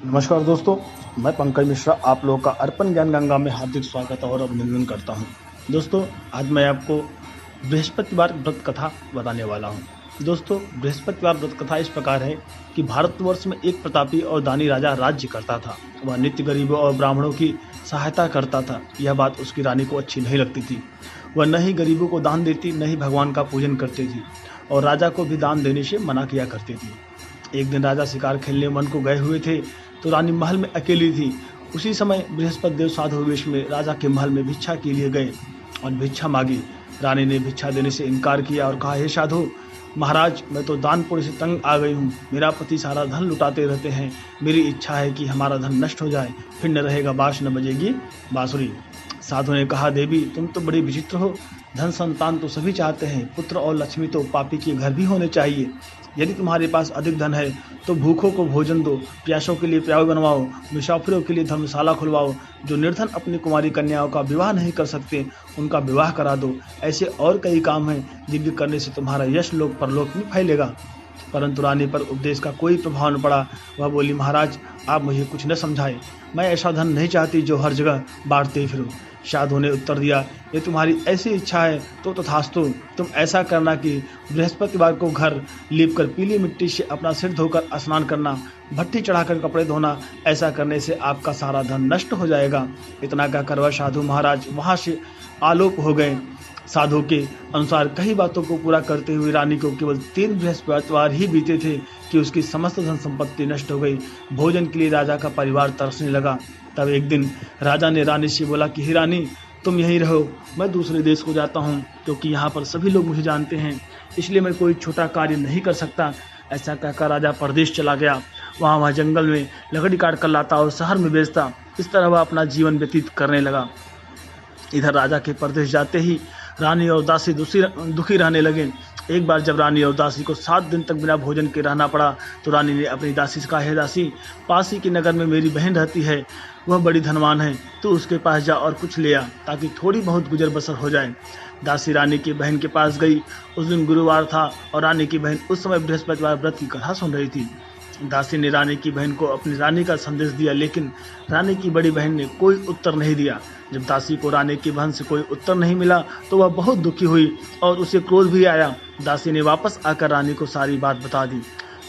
नमस्कार दोस्तों, मैं पंकज मिश्रा आप लोगों का अर्पण ज्ञान गंगा में हार्दिक स्वागत और अभिनंदन करता हूं। दोस्तों, आज मैं आपको बृहस्पतिवार व्रत कथा बताने वाला हूं। दोस्तों, बृहस्पतिवार व्रत कथा इस प्रकार है कि भारतवर्ष में एक प्रतापी और दानी राजा राज्य करता था। वह नित्य गरीबों और ब्राह्मणों की सहायता करता था। यह बात उसकी रानी को अच्छी नहीं लगती थी। वह न ही गरीबों को दान देती, न ही भगवान का पूजन करती थी और राजा को भी दान देने से मना किया करती थी। एक दिन राजा शिकार खेलने वन को गए हुए थे तो रानी महल में अकेली थी। उसी समय बृहस्पति देव साधु वेश में राजा के महल में भिक्षा के लिए गए और भिक्षा मांगी। रानी ने भिक्षा देने से इनकार किया और कहा, हे साधु महाराज, मैं तो दान पुण्य से तंग आ गई हूँ। मेरा पति सारा धन लुटाते रहते हैं। मेरी इच्छा है कि हमारा धन नष्ट हो जाए, फिर न रहेगा बाँस न बजेगी बांसुरी। साधु ने कहा, देवी तुम तो बड़ी विचित्र हो। धन संतान तो सभी चाहते हैं, पुत्र और लक्ष्मी तो पापी के घर भी होने चाहिए। यदि तुम्हारे पास अधिक धन है तो भूखों को भोजन दो, प्यासों के लिए प्याऊ बनवाओ, मुसाफिरों के लिए धर्मशाला खुलवाओ। जो निर्धन अपनी कुमारी कन्याओं का विवाह नहीं कर सकते उनका विवाह करा दो। ऐसे और कई काम हैं जिनके करने से तुम्हारा यश लोक परलोक में फैलेगा। परंतु रानी पर उपदेश का कोई प्रभाव न पड़ा। वह बोली, महाराज आप मुझे कुछ न समझाए, मैं ऐसा धन नहीं चाहती जो हर जगह बांटते फिरो। साधु ने उत्तर दिया, ये तुम्हारी ऐसी इच्छा है तो तथास्तु। तुम ऐसा करना कि बृहस्पतिवार को घर लीप कर पीली मिट्टी से अपना सिर धोकर स्नान करना, भट्टी चढ़ाकर कपड़े धोना। ऐसा करने से आपका सारा धन नष्ट हो जाएगा। इतना कहकर वह साधु महाराज वहां से आलोप हो गए। साधु के अनुसार कई बातों को पूरा करते हुए रानी को केवल 3 बृहस्पतिवार ही बीते थे कि उसकी समस्त धन संपत्ति नष्ट हो गई। भोजन के लिए राजा का परिवार तरसने लगा। तब एक दिन राजा ने रानी से बोला कि हे रानी, तुम यहीं रहो, मैं दूसरे देश को जाता हूँ, क्योंकि यहाँ पर सभी लोग मुझे जानते हैं, इसलिए मैं कोई छोटा कार्य नहीं कर सकता। ऐसा कहकर राजा परदेश चला गया। वह जंगल में लकड़ी काट कर लाता और शहर में बेचता। इस तरह वह अपना जीवन व्यतीत करने लगा। इधर राजा के परदेश जाते ही रानी और दासी दुखी रहने लगे। एक बार जब रानी और दासी को 7 दिन तक बिना भोजन के रहना पड़ा तो रानी ने अपनी दासी से कहा, हे दासी, पास ही के नगर में मेरी बहन रहती है, वह बड़ी धनवान है, तू उसके पास जा और कुछ ले आ ताकि थोड़ी बहुत गुजर बसर हो जाए। दासी रानी की बहन के पास गई। उस दिन गुरुवार था और रानी की बहन उस समय बृहस्पतिवार व्रत की कथा सुन रही थी। दासी ने रानी की बहन को अपनी रानी का संदेश दिया, लेकिन रानी की बड़ी बहन ने कोई उत्तर नहीं दिया। जब दासी को रानी की बहन से कोई उत्तर नहीं मिला तो वह बहुत दुखी हुई और उसे क्रोध भी आया। दासी ने वापस आकर रानी को सारी बात बता दी।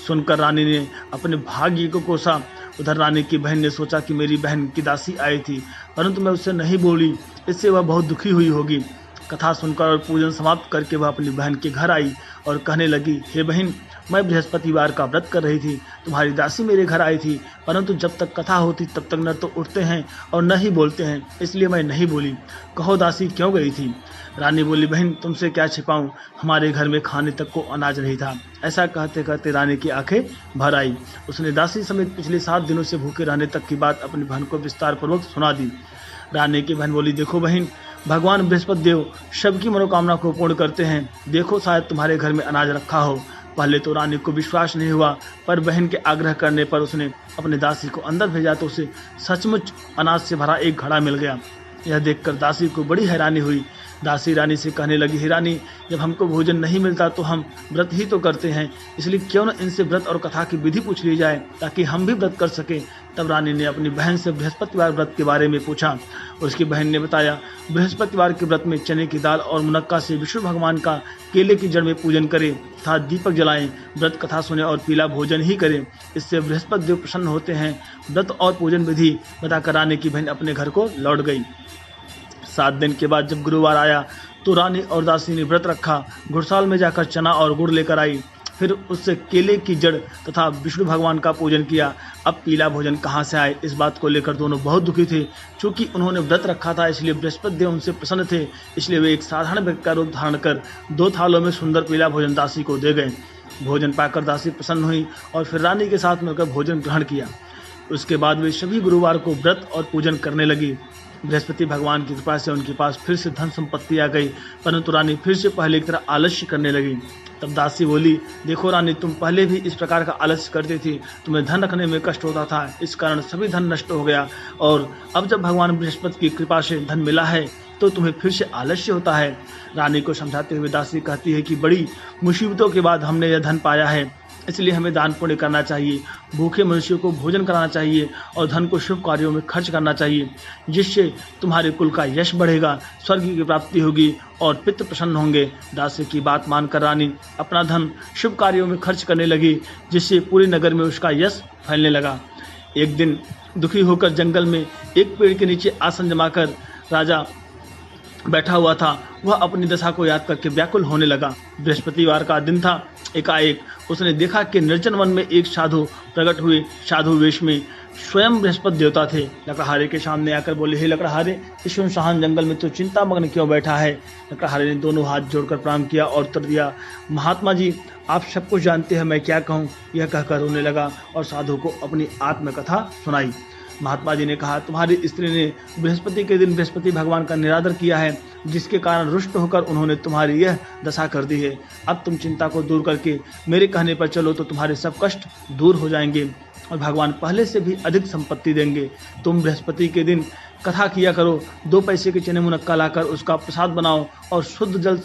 सुनकर रानी ने अपने भाग्य को कोसा। उधर रानी की बहन ने सोचा कि मेरी बहन की दासी आई थी, परंतु मैं उससे नहीं बोली, इससे वह बहुत दुखी हुई होगी। कथा सुनकर और पूजन समाप्त करके वह अपनी बहन के घर आई और कहने लगी, हे बहन, मैं बृहस्पतिवार का व्रत कर रही थी, तुम्हारी दासी मेरे घर आई थी, परंतु जब तक कथा होती तब तक न तो उठते हैं और न ही बोलते हैं, इसलिए मैं नहीं बोली। कहो दासी क्यों गई थी? रानी बोली, बहन तुमसे क्या छिपाऊं, हमारे घर में खाने तक को अनाज नहीं था। ऐसा कहते कहते रानी की आंखें भर आई। उसने दासी समेत पिछले 7 दिनों से भूखे रहने तक की बात अपनी बहन को विस्तार पूर्वक सुना दी। रानी की बहन बोली, देखो बहन, भगवान बृहस्पति देव सबकी मनोकामना को पूर्ण करते हैं। देखो शायद तुम्हारे घर में अनाज रखा हो। पहले तो रानी को विश्वास नहीं हुआ, पर बहन के आग्रह करने पर उसने अपने दासी को अंदर भेजा तो उसे सचमुच अनाज से भरा एक घड़ा मिल गया। यह देखकर दासी को बड़ी हैरानी हुई। दासी रानी से कहने लगी, हे रानी, जब हमको भोजन नहीं मिलता तो हम व्रत ही तो करते हैं, इसलिए क्यों न इनसे व्रत और कथा की विधि पूछ ली जाए ताकि हम भी व्रत कर सकें। तब रानी ने अपनी बहन से बृहस्पतिवार व्रत के बारे में पूछा। उसकी बहन ने बताया, बृहस्पतिवार के व्रत में चने की दाल और मुनक्का से विष्णु भगवान का केले की जड़ में पूजन करें तथा दीपक जलाएं, व्रत कथा सुने और पीला भोजन ही करें, इससे बृहस्पति देव प्रसन्न होते हैं। व्रत और पूजन विधि बताकर रानी की बहन अपने घर को लौट गई। 7 दिन के बाद जब गुरुवार आया तो रानी और दासी ने व्रत रखा। घुड़साल में जाकर चना और गुड़ लेकर आई, फिर उससे केले की जड़ तथा विष्णु भगवान का पूजन किया। अब पीला भोजन कहाँ से आए, इस बात को लेकर दोनों बहुत दुखी थे। चूंकि उन्होंने व्रत रखा था इसलिए बृहस्पति देव उनसे प्रसन्न थे, इसलिए वे एक साधारण व्यक्ति का रूप धारण कर 2 थालों में सुंदर पीला भोजन दासी को दे गए। भोजन पाकर दासी प्रसन्न हुई और फिर रानी के साथ मिलकर भोजन ग्रहण किया। उसके बाद वे सभी गुरुवार को व्रत और पूजन करने लगी। बृहस्पति भगवान की कृपा से उनके पास फिर से धन संपत्ति आ गई, परंतु रानी फिर से पहले की तरह आलस्य करने लगी। तब दासी बोली, देखो रानी, तुम पहले भी इस प्रकार का आलस्य करती थी, तुम्हें धन रखने में कष्ट होता था, इस कारण सभी धन नष्ट हो गया, और अब जब भगवान बृहस्पति की कृपा से धन मिला है तो तुम्हें फिर से आलस्य होता है। रानी को समझाते हुए दासी कहती है कि बड़ी मुसीबतों के बाद हमने यह धन पाया है, इसलिए हमें दान पुण्य करना चाहिए, भूखे मनुष्यों को भोजन कराना चाहिए और धन को शुभ कार्यों में खर्च करना चाहिए, जिससे तुम्हारे कुल का यश बढ़ेगा, स्वर्ग की प्राप्ति होगी और पितृ प्रसन्न होंगे। दासी की बात मानकर रानी अपना धन शुभ कार्यों में खर्च करने लगी, जिससे पूरे नगर में उसका यश फैलने लगा। एक दिन दुखी होकर जंगल में एक पेड़ के नीचे आसन जमाकर राजा बैठा हुआ था। वह अपनी दशा को याद करके व्याकुल होने लगा। बृहस्पतिवार का दिन था। एकाएक उसने देखा कि निर्जन वन में एक साधु प्रकट हुए। साधु वेश में स्वयं बृहस्पति देवता थे। लकड़हारे के सामने आकर बोले, हे लकड़हारे, इस सुनसान जंगल में तो चिंता मग्न क्यों बैठा है? लकड़हारे ने दोनों हाथ जोड़कर प्रणाम किया और उत्तर दिया, महात्मा जी, आप सब कुछ जानते हैं, मैं क्या कहूँ? यह कहकर रोने लगा और साधु को अपनी आत्मकथा सुनाई। महात्मा जी ने कहा, तुम्हारी स्त्री ने बृहस्पति के दिन बृहस्पति भगवान का निरादर किया है, जिसके कारण रुष्ट होकर उन्होंने तुम्हारी यह दशा कर दी है। अब तुम चिंता को दूर करके मेरे कहने पर चलो तो तुम्हारे सब कष्ट दूर हो जाएंगे और भगवान पहले से भी अधिक संपत्ति देंगे। तुम बृहस्पति के दिन कथा किया करो। 2 पैसे के चने मुनक्का लाकर उसका प्रसाद बनाओ और शुद्ध जल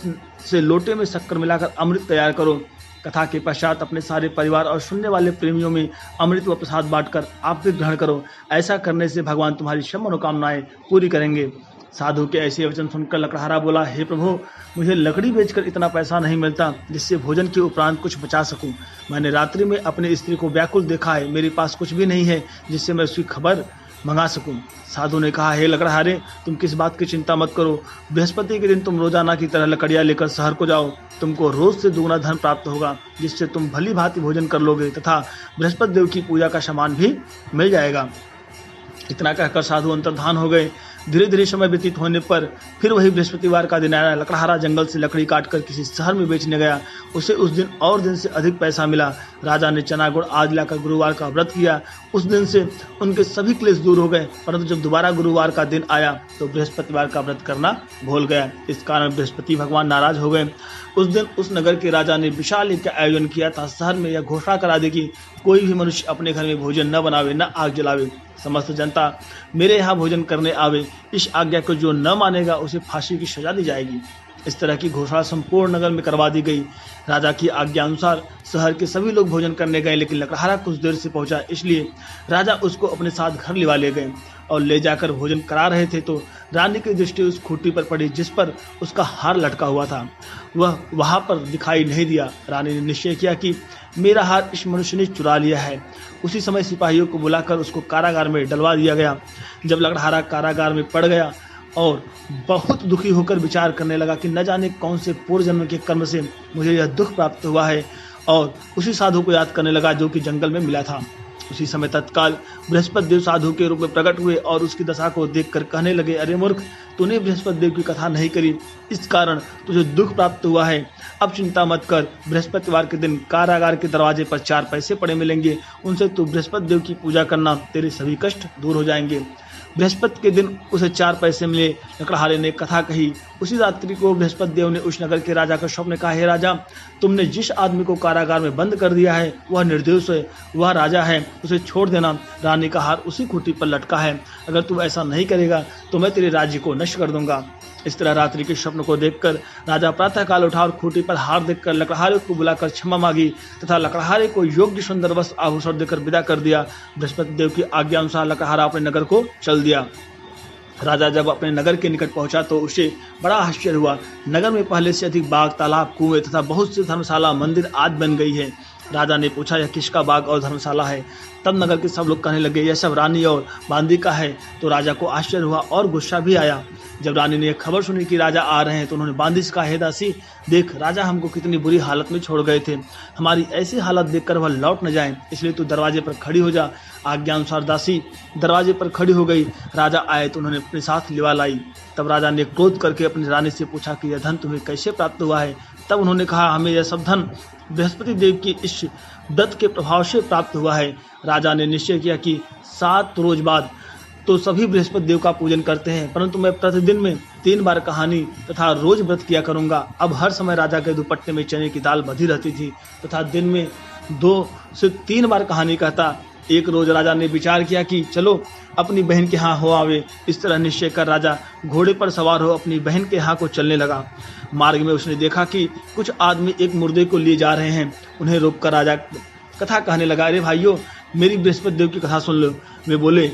से लोटे में शक्कर मिलाकर अमृत तैयार करो। कथा के पश्चात अपने सारे परिवार और सुनने वाले प्रेमियों में अमृत व प्रसाद बांटकर आप भी ग्रहण करो। ऐसा करने से भगवान तुम्हारी सब मनोकामनाएं पूरी करेंगे। साधु के ऐसे वचन सुनकर लकड़हारा बोला, हे प्रभु, मुझे लकड़ी बेचकर इतना पैसा नहीं मिलता जिससे भोजन के उपरांत कुछ बचा सकूं। मैंने रात्रि में अपनी स्त्री को व्याकुल देखा है। मेरे पास कुछ भी नहीं है जिससे मैं उसकी खबर मंगा सकूं। साधु ने कहा, हे लकड़हारे, तुम किस बात की चिंता मत करो। बृहस्पति के दिन तुम रोजाना की तरह लकड़ियां लेकर शहर को जाओ। तुमको रोज से दुगना धन प्राप्त होगा, जिससे तुम भली भांति भोजन कर लोगे तथा बृहस्पति देव की पूजा का सामान भी मिल जाएगा। इतना कहकर साधु अंतर्धान हो गए। धीरे धीरे समय व्यतीत होने पर फिर वही बृहस्पतिवार का दिन आया। लकड़हारा जंगल से लकड़ी काटकर किसी शहर में बेचने गया। उसे उस दिन और दिन से अधिक पैसा मिला। राजा ने चना गुड़ आज लाकर गुरुवार का व्रत किया। उस दिन से उनके सभी क्लेश दूर हो गए। परंतु जब दोबारा गुरुवार का दिन आया तो बृहस्पतिवार का व्रत करना भूल गया। इस कारण बृहस्पति भगवान नाराज हो गए। उस दिन उस नगर के राजा ने विशाल यज्ञ का आयोजन किया था। शहर में यह घोषणा करा दी कि कोई भी मनुष्य अपने घर में भोजन न बनावे, न आग जलावे। समस्त जनता मेरे यहाँ भोजन करने आवे। इस आज्ञा को जो न मानेगा उसे फांसी की सजा दी जाएगी। इस तरह की घोषणा संपूर्ण नगर में करवा दी गई। राजा की आज्ञा अनुसार शहर के सभी लोग भोजन करने गए, लेकिन लकड़हारा कुछ देर से पहुंचा, इसलिए राजा उसको अपने साथ घर लिवा ले गए और ले जाकर भोजन करा रहे थे तो रानी की दृष्टि उस खूंटी पर पड़ी जिस पर उसका हार लटका हुआ था। वह वहां पर दिखाई नहीं दिया। रानी ने निश्चय किया कि मेरा हार इस मनुष्य ने चुरा लिया है। उसी समय सिपाहियों को बुलाकर उसको कारागार में डलवा दिया गया। जब लकड़हारा कारागार में पड़ गया और बहुत दुखी होकर विचार करने लगा कि न जाने कौन से पूर्व जन्म के कर्म से मुझे यह दुख प्राप्त हुआ है, और उसी साधु को याद करने लगा जो कि जंगल में मिला था। उसी समय तत्काल बृहस्पति देव साधु के रूप में प्रकट हुए और उसकी दशा को देखकर कहने लगे, अरे मूर्ख, तूने बृहस्पति देव की कथा नहीं करी, इस कारण तुझे दुख प्राप्त हुआ है। अब चिंता मत कर। बृहस्पतिवार के दिन कारागार के दरवाजे पर 4 पैसे पड़े मिलेंगे। उनसे तू बृहस्पति देव की पूजा करना, तेरे सभी कष्ट दूर हो जाएंगे। बृहस्पति के दिन उसे 4 पैसे मिले। लकड़हारे ने कथा कही। उसी रात्रि को बृहस्पति देव ने उस नगर के राजा का स्वप्न कहा, हे राजा, तुमने जिस आदमी को कारागार में बंद कर दिया है वह निर्दोष है, वह राजा है, उसे छोड़ देना। रानी का हार उसी खूंटी पर लटका है। अगर तू ऐसा नहीं करेगा तो मैं तेरे राज्य को नष्ट कर दूंगा। इस तरह रात्रि के स्वप्न को देखकर राजा प्रातःकाल उठा और खूंटी पर हार देखकर लकड़हारे को बुलाकर क्षमा मांगी तथा लकड़हारे को योग्य सुंदर वस्त्र आभूषण देकर विदा कर दिया। बृहस्पति देव की आज्ञा अनुसार लकड़हारा अपने नगर को चल दिया। राजा जब अपने नगर के निकट पहुंचा तो उसे बड़ा आश्चर्य हुआ। नगर में पहले से अधिक बाग, तालाब, कुएं तथा बहुत सी धर्मशाला, मंदिर आदि बन गई है। राजा ने पूछा, यह किसका बाग और धर्मशाला है? तब नगर के सब लोग कहने लगे, यह सब रानी और बांदी का है। तो राजा को आश्चर्य हुआ और गुस्सा भी आया। जब रानी ने खबर सुनी कि राजा आ रहे हैं तो उन्होंने बांदी से कहा, हे दासी, देख, राजा हमको कितनी बुरी हालत में छोड़ गए थे। हमारी ऐसी हालत देखकर वह लौट न जाए, इसलिए तू दरवाजे पर खड़ी हो जा। आज्ञा अनुसार दासी दरवाजे पर खड़ी हो गई। राजा आए तो उन्होंने अपने साथ लिवा लाई। तब राजा ने क्रोध करके अपनी रानी से पूछा कि यह धन तुम्हें कैसे प्राप्त हुआ है? तब उन्होंने कहा, हमें यह सब धन बृहस्पति देव की इस व्रत के प्रभाव से प्राप्त हुआ है। राजा ने निश्चय किया कि 7 रोज बाद तो सभी बृहस्पति देव का पूजन करते हैं, परंतु मैं प्रतिदिन में 3 बार कहानी तथा रोज व्रत किया करूंगा। अब हर समय राजा के दुपट्टे में चने की दाल बधी रहती थी तथा दिन में 2 से 3 बार कहानी कहता। एक रोज राजा ने विचार किया कि चलो अपनी बहन के यहाँ हो आवे। इस तरह निश्चय कर राजा घोड़े पर सवार हो अपनी बहन के यहाँ को चलने लगा। मार्ग में उसने देखा कि कुछ आदमी एक मुर्दे को लिए जा रहे हैं। उन्हें रोककर राजा कथा कहने लगा, अरे भाइयों मेरी बृहस्पति देव की कथा सुन लो। वे बोले,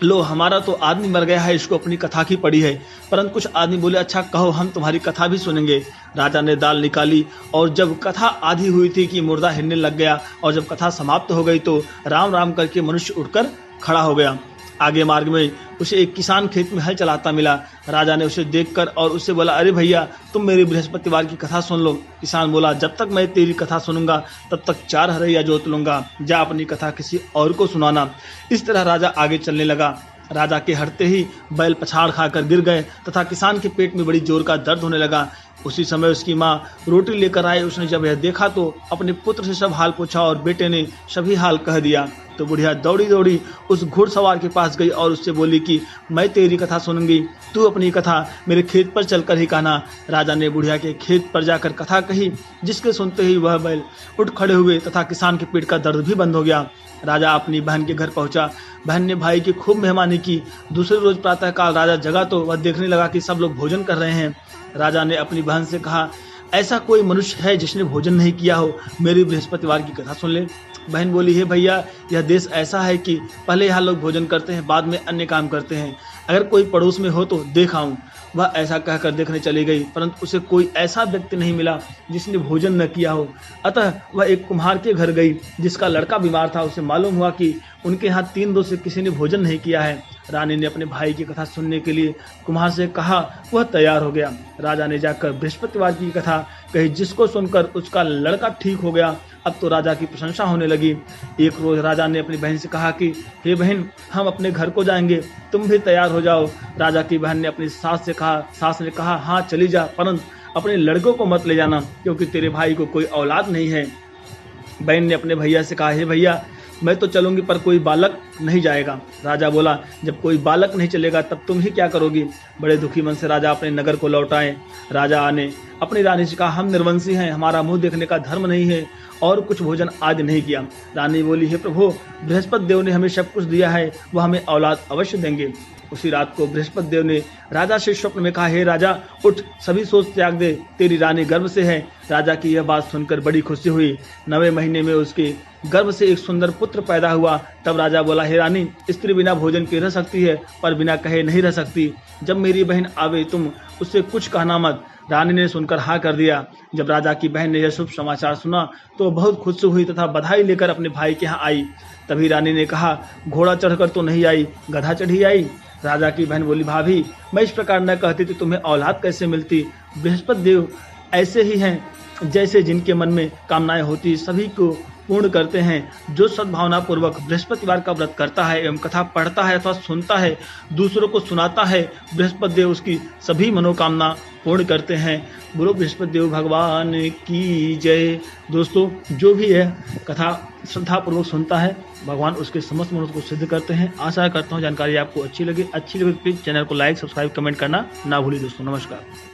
लो हमारा तो आदमी मर गया है, इसको अपनी कथा की पड़ी है। परंतु कुछ आदमी बोले, अच्छा कहो हम तुम्हारी कथा भी सुनेंगे। राजा ने दाल निकाली और जब कथा आधी हुई थी कि मुर्दा हिलने लग गया और जब कथा समाप्त हो गई तो राम राम करके मनुष्य उठकर खड़ा हो गया। आगे मार्ग में उसे एक किसान खेत में हल चलाता मिला। राजा ने उसे देखकर और उससे बोला, अरे भैया तुम मेरी बृहस्पतिवार की कथा सुन लो। किसान बोला, जब तक मैं तेरी कथा सुनूंगा तब तक 4 हरैया जोत लूंगा, जा अपनी कथा किसी और को सुनाना। इस तरह राजा आगे चलने लगा। राजा के हटते ही बैल पछाड़ खाकर गिर गए तथा किसान के पेट में बड़ी जोर का दर्द होने लगा। उसी समय उसकी माँ रोटी लेकर आए। उसने जब यह देखा तो अपने पुत्र से सब हाल पूछा और बेटे ने सभी हाल कह दिया। तो बुढ़िया दौड़ी दौड़ी उस घुड़सवार के पास गई और उससे बोली कि मैं तेरी कथा सुनूंगी, तू अपनी कथा मेरे खेत पर चलकर ही कहना। राजा ने बुढ़िया के खेत पर जाकर कथा कही, जिसके सुनते ही वह बैल उठ खड़े हुए तथा किसान के पेट का दर्द भी बंद हो गया। राजा अपनी बहन के घर पहुंचा। बहन ने भाई की खूब मेहमानी की। दूसरे रोज प्रातःकाल राजा जगा तो वह देखने लगा कि सब लोग भोजन कर रहे हैं। राजा ने अपनी बहन से कहा, ऐसा कोई मनुष्य है जिसने भोजन नहीं किया हो, मेरी बृहस्पतिवार की कथा सुन ले। बहन बोली, हे भैया यह देश ऐसा है कि पहले यहाँ लोग भोजन करते हैं, बाद में अन्य काम करते हैं। अगर कोई पड़ोस में हो तो देख आऊं। वह ऐसा कहकर देखने चली गई, परंतु उसे कोई ऐसा व्यक्ति नहीं मिला जिसने भोजन न किया हो। अतः वह एक कुम्हार के घर गई जिसका लड़का बीमार था। उसे मालूम हुआ कि उनके यहाँ 3 दिन से किसी ने भोजन नहीं किया है। रानी ने अपने भाई की कथा सुनने के लिए कुम्हार से कहा। वह तैयार हो गया। राजा ने जाकर बृहस्पतिवार की कथा कही, जिसको सुनकर उसका लड़का ठीक हो गया। अब तो राजा की प्रशंसा होने लगी। एक रोज राजा ने अपनी बहन से कहा कि हे बहन, हम अपने घर को जाएंगे, तुम भी तैयार हो जाओ। राजा की बहन ने अपनी सास से कहा। सास ने कहा, हाँ चली जा, परंतु अपने लड़कों को मत ले जाना, क्योंकि तेरे भाई को कोई औलाद नहीं है। बहन ने अपने भैया से कहा, हे भैया मैं तो चलूंगी पर कोई बालक नहीं जाएगा। राजा बोला, जब कोई बालक नहीं चलेगा तब तुम ही क्या करोगी। बड़े दुखी मन से राजा अपने नगर को लौट आए। राजा ने अपनी रानी से कहा, हम निर्वंशी हैं, हमारा मुंह देखने का धर्म नहीं है और कुछ भोजन आज नहीं किया। रानी बोली, हे प्रभु, बृहस्पति देव ने हमें सब कुछ दिया है, वह हमें औलाद अवश्य देंगे। उसी रात को बृहस्पति देव ने राजा से स्वप्न में कहा, हे राजा उठ, सभी सोच त्याग दे, तेरी रानी गर्भ से है। राजा की यह बात सुनकर बड़ी खुशी हुई। 9वें महीने में उसके गर्भ से एक सुंदर पुत्र पैदा हुआ। तब राजा बोला, हे रानी, स्त्री बिना भोजन के रह सकती है पर बिना कहे नहीं रह सकती। जब मेरी बहन आवे तुम उससे कुछ कहना मत। रानी ने सुनकर हाँ कर दिया। जब राजा की बहन ने यह शुभ समाचार सुना तो बहुत खुश हुई तथा बधाई लेकर अपने भाई के यहाँ आई। तभी रानी ने कहा, घोड़ा चढ़कर तो नहीं आई, गधा चढ़ी आई। राजा की बहन बोली, भाभी मैं इस प्रकार न कहती तो तुम्हें औलाद कैसे मिलती। बृहस्पति देव ऐसे ही हैं जैसे जिनके मन में कामनाएं होती सभी को पूर्ण करते हैं। जो सद्भावना पूर्वक बृहस्पतिवार का व्रत करता है एवं कथा पढ़ता है अथवा सुनता है, दूसरों को सुनाता है, बृहस्पति देव उसकी सभी मनोकामना पूर्ण करते हैं। बोलो बृहस्पति देव भगवान की जय। दोस्तों, जो भी है कथा श्रद्धापूर्वक सुनता है, भगवान उसके समस्त मनों को सिद्ध करते हैं। आशा करता हूँ जानकारी आपको अच्छी लगे तो प्लीज़ चैनल को लाइक, सब्सक्राइब, कमेंट करना ना भूलिए। दोस्तों नमस्कार।